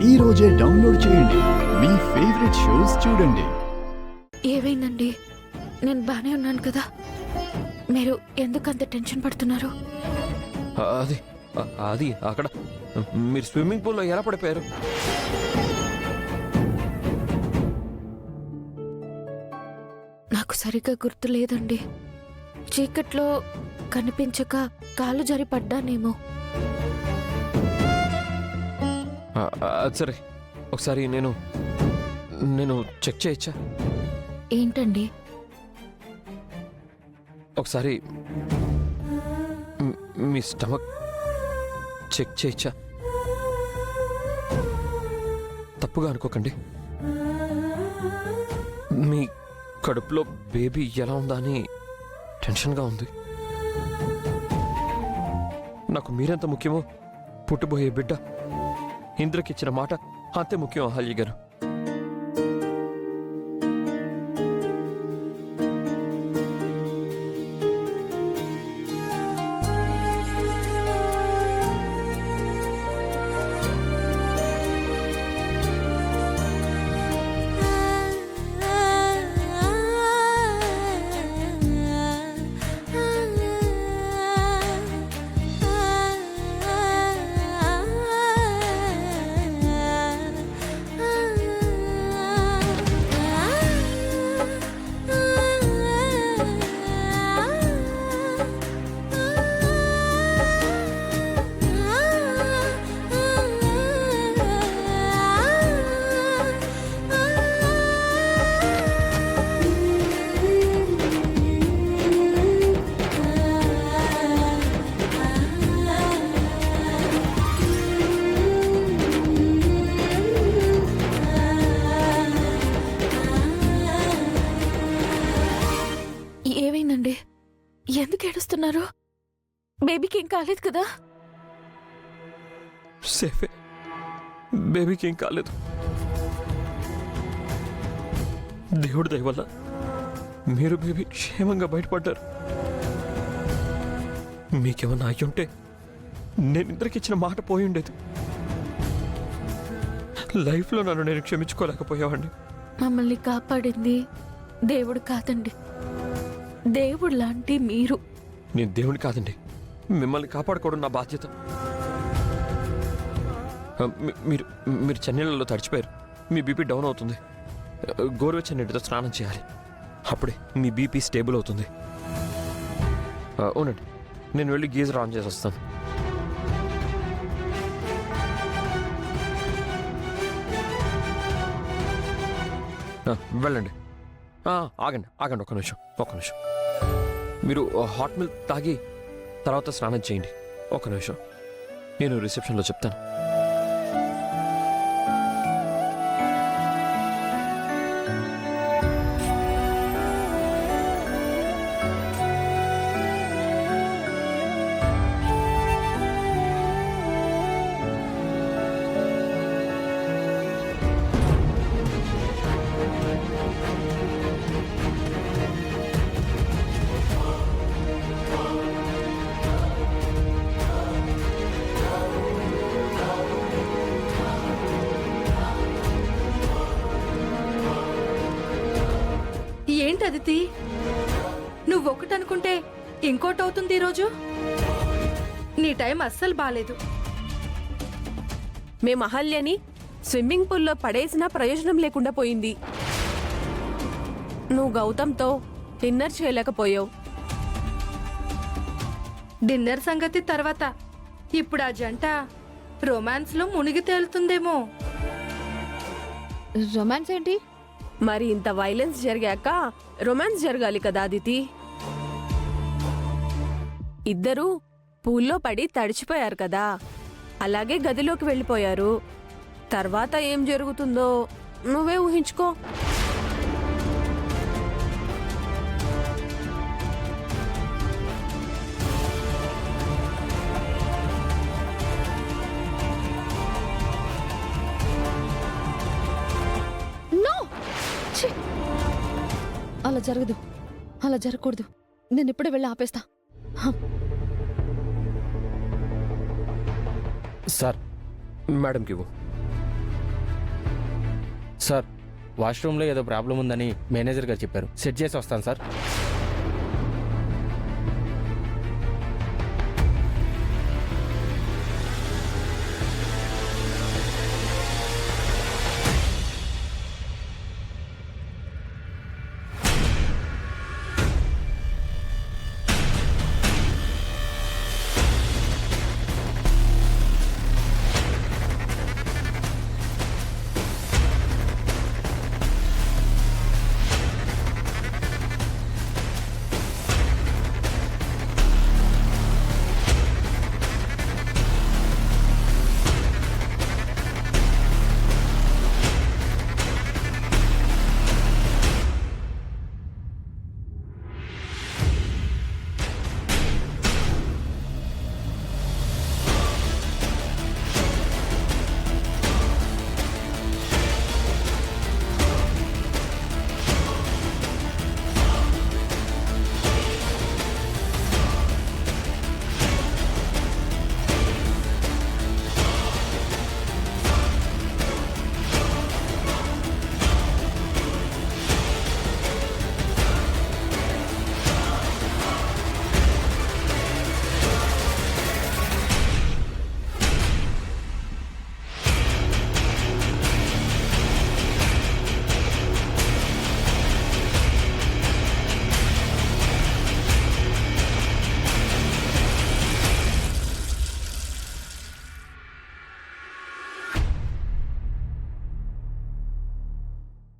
ఈ రోజే డౌన్లోడ్ చేయండి. మీ ఫేవరెట్ షోస్ చూడండి. ఏవైందండి? నేను బానే ఉన్నాను కదా, మీరు ఎందుకంత టెన్షన్ పడుతున్నారు? అది అది అక్కడ మీరు స్విమ్మింగ్ పూల్లో ఎలా పడిపోయారు? నాకు సరిగ్గా గుర్తు లేదండి. చీకట్లో కనిపించక కాలు జారి పడ్డానేమో. అది సరే, ఒకసారి నేను చెక్ చేయొచ్చా? ఏంటండి? ఒకసారి మీ స్టమక్ చెక్ చేయొచ్చా? తప్పుగా అనుకోకండి. మీ కడుపులో బేబీ ఎలా ఉందా అని టెన్షన్గా ఉంది. నాకు మీరెంత ముఖ్యమో పుట్టబోయే బిడ్డ ఇంద్రకిచ్చిన మాట అంతే ముఖ్యం అహల్య గారు. ఏమైందండి? ఎందుకు ఏడుస్తున్నారు? బేబీకి ఏం కాలేదు కదా? సేఫే, బేబీకి ఏం కాలేదు. దేవుడి దయ వల్ల మీరు బేబీ క్షేమంగా బయటపడ్డారు. మీకేమన్నా అయ్యుంటే నేను ఇందరికిచ్చిన మాట పోయి ఉండేది. లైఫ్లో నన్ను నేను క్షమించుకోలేకపోయావండి. మమ్మల్ని కాపాడింది దేవుడు కాదండి, దేవుడు లాంటి మీరు. నేను దేవుని కాదండి, మిమ్మల్ని కాపాడుకోవడం నా బాధ్యత. మీరు మీరు చెన్నీళ్ళలో తడిచిపోయారు. మీ బీపీ డౌన్ అవుతుంది. గోరువెచ్చని నీటితో స్నానం చేయాలి. అప్పుడే మీ బీపీ స్టేబుల్ అవుతుంది. అవునండి, నేను వెళ్ళి గీజర్ ఆన్ చేసి వస్తాను. వెళ్ళండి. ఆగండి ఆగండి, ఒక్క నిమిషం. మీరు హాట్ మిల్క్ తాగి తర్వాత స్నానం చేయండి. ఒక్క నిమిషం, నేను రిసెప్షన్లో చెప్తాను. ఏంటి అదితి, నువ్వొక్కటనుకుంటే ఇంకోటవుతుంది ఈరోజు. నీ టైం అస్సలు బాలేదు. మేము అహల్యని స్విమ్మింగ్ పూల్లో పడేసినా ప్రయోజనం లేకుండా పోయింది. నువ్వు గౌతమ్తో డిన్నర్ చేయలేకపోయావు. డిన్నర్ సంగతి తర్వాత, ఇప్పుడు ఆ జంట రొమాన్స్లో మునిగి తేలుతుందేమో. రొమాన్స్ ఏంటి? మరి ఇంత వైలెన్స్ జరిగాక రొమాన్స్ జరగాలి కదా అదితి. ఇద్దరూ పూల్లో పడి తడిచిపోయారు కదా, అలాగే గదిలోకి వెళ్ళిపోయారు. తర్వాత ఏం జరుగుతుందో నువ్వే ఊహించుకో. అలా జరగదు, అలా జరగకూడదు. నేను ఇప్పుడే వెళ్ళి ఆపేస్తా. సార్, మేడంకి ఇవ్వు. సార్ వాష్రూమ్లో ఏదో ప్రాబ్లం ఉందని మేనేజర్ గారు చెప్పారు. సెట్ చేసి వస్తాను సార్.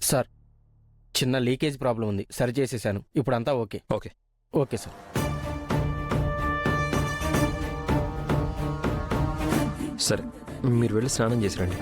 సార్ చిన్న లీకేజ్ ప్రాబ్లం ఉంది, సరి చేసేసాను. ఇప్పుడు అంతా ఓకే. ఓకే. Okay sir. సరే, మీరు వెళ్ళి స్నానం చేసి రండి.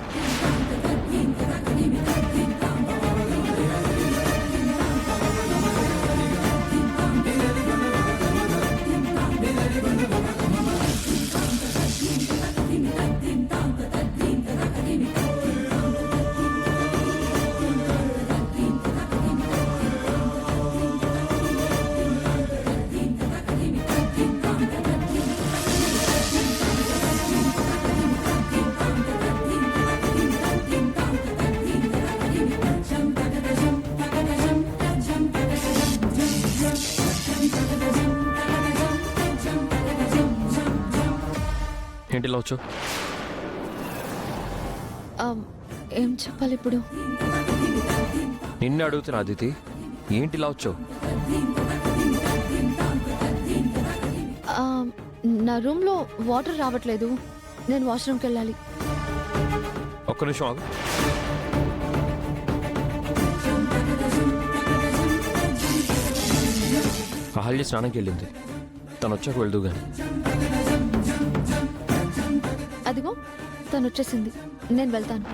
ఏంటి ఇలా వచ్చావు? ఏం చెప్పాలి ఇప్పుడు? నిన్ను అడుగుతున్నా అదితి, ఏంటి ఇలా వచ్చావు? నా రూమ్లో వాటర్ రావట్లేదు, నేను వాష్రూమ్కి వెళ్ళాలి. ఒక్క నిమిషం ఆగు. అహల్య స్నానంకి వెళ్ళింది, తను వచ్చాక వెళ్దు గాని. అదిగో తను వచ్చేసింది, నేను వెళ్తాను.